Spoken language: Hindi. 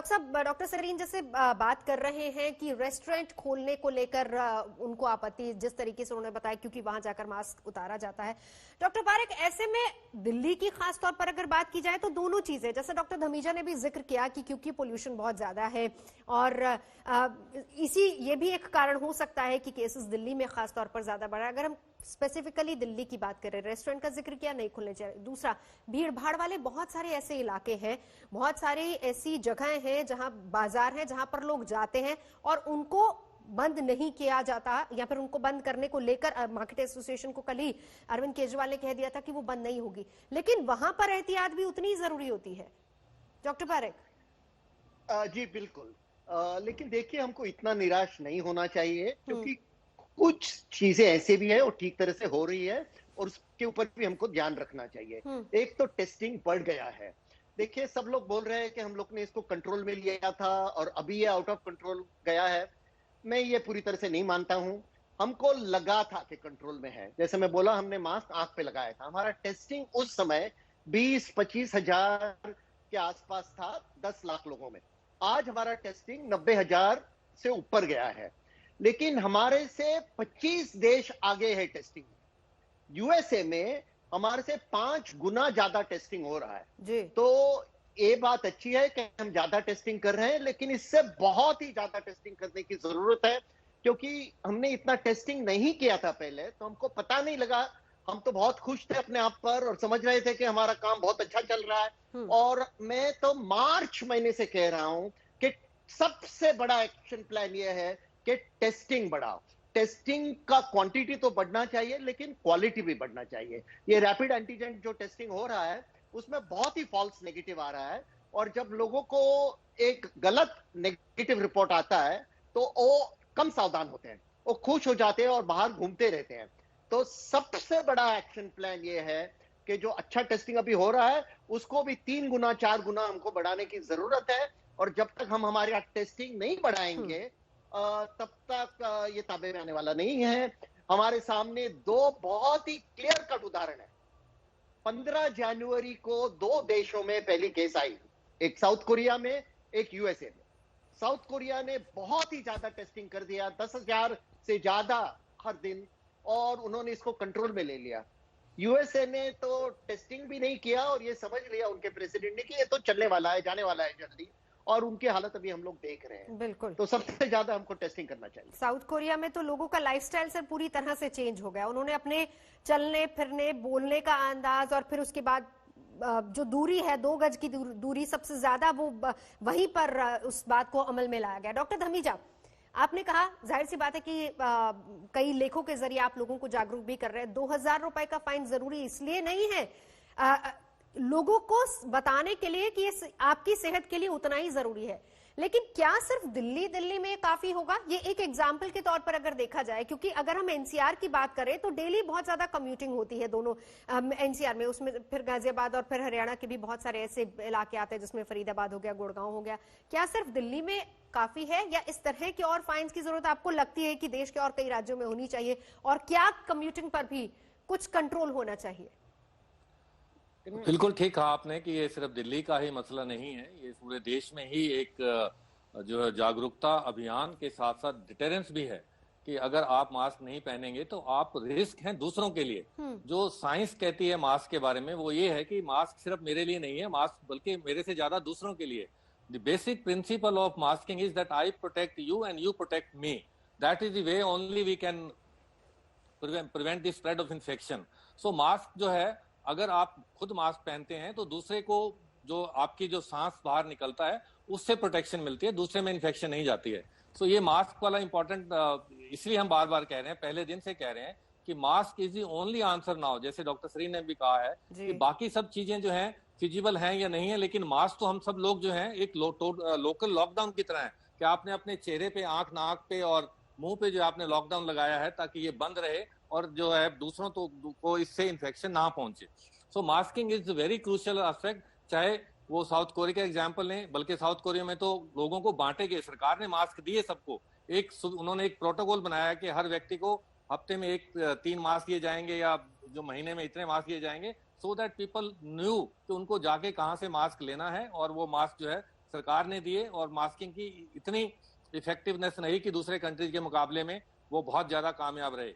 डॉक्टर साहब, डॉक्टर सरीन जैसे बात कर रहे हैं कि रेस्टोरेंट खोलने को लेकर उनको आपत्ति, जिस तरीके से उन्होंने बताया, क्योंकि वहां जाकर मास्क उतारा जाता है। डॉक्टर पारेख, ऐसे में दिल्ली की खास तौर पर अगर बात की जाए तो दोनों चीजें, जैसे डॉक्टर धमीजा ने भी जिक्र किया कि क्योंकि पोल्यूशन बहुत ज्यादा है और ये भी एक कारण हो सकता है कि केसेस दिल्ली में खास तौर पर ज्यादा बढ़ा है। अगर हम स्पेसिफिकली दिल्ली की बात करें, रेस्टोरेंट का जिक्र किया, नहीं खुलने चाहिए। दूसरा, भीड़ भाड़ वाले बहुत सारे ऐसे इलाके हैं, बहुत सारी ऐसी जगहें हैं जहां बाजार है, जहां पर लोग जाते हैं और उनको बंद नहीं किया जाता, या फिर उनको बंद करने को लेकर मार्केट एसोसिएशन को कल ही अरविंद केजरीवाल ने कह दिया था कि वो बंद नहीं होगी, लेकिन वहां पर एहतियात भी उतनी जरूरी होती है। डॉक्टर पारेख। जी बिल्कुल, लेकिन देखिए, हमको इतना निराश नहीं होना चाहिए, क्योंकि कुछ चीजें ऐसे भी है और ठीक तरह से हो रही है और उसके ऊपर भी हमको ध्यान रखना चाहिए। एक तो टेस्टिंग बढ़ गया है। देखिए, सब लोग बोल रहे हैं कि हम लोग ने इसको कंट्रोल में लिया था और अभी ये आउट ऑफ कंट्रोल गया है। मैं ये पूरी तरह से नहीं मानता हूं। हमको लगा था कि कंट्रोल में है। जैसे मैं बोला, हमने मास्क आंख पे लगाया था। हमारा टेस्टिंग उस समय 20-25 हजार के आसपास था 10 लाख लोगों में। आज हमारा टेस्टिंग 90 हजार से ऊपर गया है, लेकिन हमारे से 25 देश आगे है टेस्टिंग में। यूएसए में हमारे से 5 गुना ज्यादा टेस्टिंग हो रहा है जी। तो ये बात अच्छी है कि हम ज्यादा टेस्टिंग कर रहे हैं, लेकिन इससे बहुत ही ज्यादा टेस्टिंग करने की जरूरत है, क्योंकि हमने इतना टेस्टिंग नहीं किया था पहले, तो हमको पता नहीं लगा। हम तो बहुत खुश थे अपने आप पर और समझ रहे थे कि हमारा काम बहुत अच्छा चल रहा है। और मैं तो मार्च महीने से कह रहा हूं कि सबसे बड़ा एक्शन प्लान ये है कि टेस्टिंग बढ़ाओ। टेस्टिंग का क्वांटिटी तो बढ़ना चाहिए, लेकिन क्वालिटी भी बढ़ना चाहिए। ये रैपिड एंटीजन जो टेस्टिंग हो रहा है, उसमें बहुत ही फॉल्स नेगेटिव आ रहा है, और जब लोगों को एक गलत नेगेटिव रिपोर्ट आता है तो वो कम सावधान होते हैं, वो खुश हो जाते हैं और बाहर घूमते रहते हैं। तो सबसे बड़ा एक्शन प्लान ये है कि जो अच्छा टेस्टिंग अभी हो रहा है, उसको भी 3 गुना 4 गुना हमको बढ़ाने की जरूरत है। और जब तक हम हमारी टेस्टिंग नहीं बढ़ाएंगे, तब तक ये ताबे में आने वाला नहीं है। हमारे सामने 2 बहुत ही क्लियर कट उदाहरण है। 15 जनवरी को 2 देशों में पहली केस आई, एक साउथ कोरिया में, एक यूएसए में। साउथ कोरिया ने बहुत ही ज्यादा टेस्टिंग कर दिया, 10,000 से ज्यादा हर दिन, और उन्होंने इसको कंट्रोल में ले लिया। यूएसए ने तो टेस्टिंग भी नहीं किया और ये समझ लिया उनके प्रेसिडेंट ने कि ये तो चलने वाला है, जाने वाला है जल्दी, और उनकी हालत अभी हम लोग देख रहे हैं। बिल्कुल। तो सबसे ज्यादा हमको टेस्टिंग करना चाहिए। साउथ कोरिया में तो लोगों का लाइफस्टाइल से पूरी तरह से चेंज हो गया। उन्होंने अपने चलने फिरने, बोलने का अंदाज, और फिर उसके बाद जो दूरी है, 2 गज की दूरी सबसे ज्यादा, वो वहीं पर उस बात को अमल में लाया गया। डॉक्टर धमीजा, आपने कहा, जाहिर सी बात है कि कई लेखों के जरिए आप लोगों को जागरूक भी कर रहे हैं। 2,000 रुपए का फाइन जरूरी इसलिए नहीं है, लोगों को बताने के लिए कि ये आपकी सेहत के लिए उतना ही जरूरी है। लेकिन क्या सिर्फ दिल्ली में काफी होगा? ये एक एग्जाम्पल के तौर पर अगर देखा जाए, क्योंकि अगर हम एनसीआर की बात करें तो डेली बहुत ज्यादा कम्यूटिंग होती है दोनों एनसीआर में, उसमें फिर गाजियाबाद और फिर हरियाणा के भी बहुत सारे ऐसे इलाके आते हैं जिसमें फरीदाबाद हो गया, गुड़गांव हो गया। क्या सिर्फ दिल्ली में काफी है, या इस तरह की और फाइन्स की जरूरत आपको लगती है कि देश के और कई राज्यों में होनी चाहिए, और क्या कम्यूटिंग पर भी कुछ कंट्रोल होना चाहिए? बिल्कुल ठीक कहा आपने कि ये सिर्फ दिल्ली का ही मसला नहीं है, ये पूरे देश में ही एक जो है जागरूकता अभियान के साथ साथ डिटेरेंस भी है कि अगर आप मास्क नहीं पहनेंगे तो आप रिस्क हैं दूसरों के लिए। जो साइंस कहती है मास्क के बारे में वो ये है कि मास्क सिर्फ मेरे लिए नहीं है, मास्क बल्कि मेरे से ज्यादा दूसरों के लिए। The basic principle of masking is that I protect you and you protect me. That is the way only we can prevent the spread of infection. So mask जो है, अगर आप खुद मास्क पहनते हैं तो दूसरे को जो आपकी जो सांस बाहर निकलता है उससे प्रोटेक्शन मिलती है, दूसरे में इन्फेक्शन नहीं जाती है। सो ये मास्क वाला इंपॉर्टेंट, इसलिए हम बार बार कह रहे हैं, पहले दिन से कह रहे हैं कि mask is the only answer now. जैसे डॉक्टर सरीन ने भी कहा है कि बाकी सब चीजें जो हैं फिजिबल हैं या नहीं है, लेकिन मास्क तो हम सब लोग जो हैं एक लोकल लॉकडाउन की तरह है कि आपने अपने चेहरे पे, आंख, नाक पे और मुंह पे जो आपने लॉकडाउन लगाया है ताकि ये बंद रहे और जो है दूसरों को इससे इन्फेक्शन ना पहुंचे। So masking is very crucial aspect. चाहे वो साउथ कोरिया का एग्जांपल लें, बल्कि साउथ कोरिया में तो लोगों को बांटे गए, सरकार ने मास्क दिए सबको। उन्होंने एक प्रोटोकॉल बनाया कि हर व्यक्ति को हफ्ते में 3 मास्क दिए जाएंगे या जो महीने में इतने मास्क दिए जाएंगे, सो दैट पीपल न्यू कि उनको जाके कहाँ से मास्क लेना है और वो मास्क जो है सरकार ने दिए, और मास्किंग की इतनी इफेक्टिवनेस नहीं कि दूसरे कंट्रीज के मुकाबले में वो बहुत ज्यादा कामयाब रहे।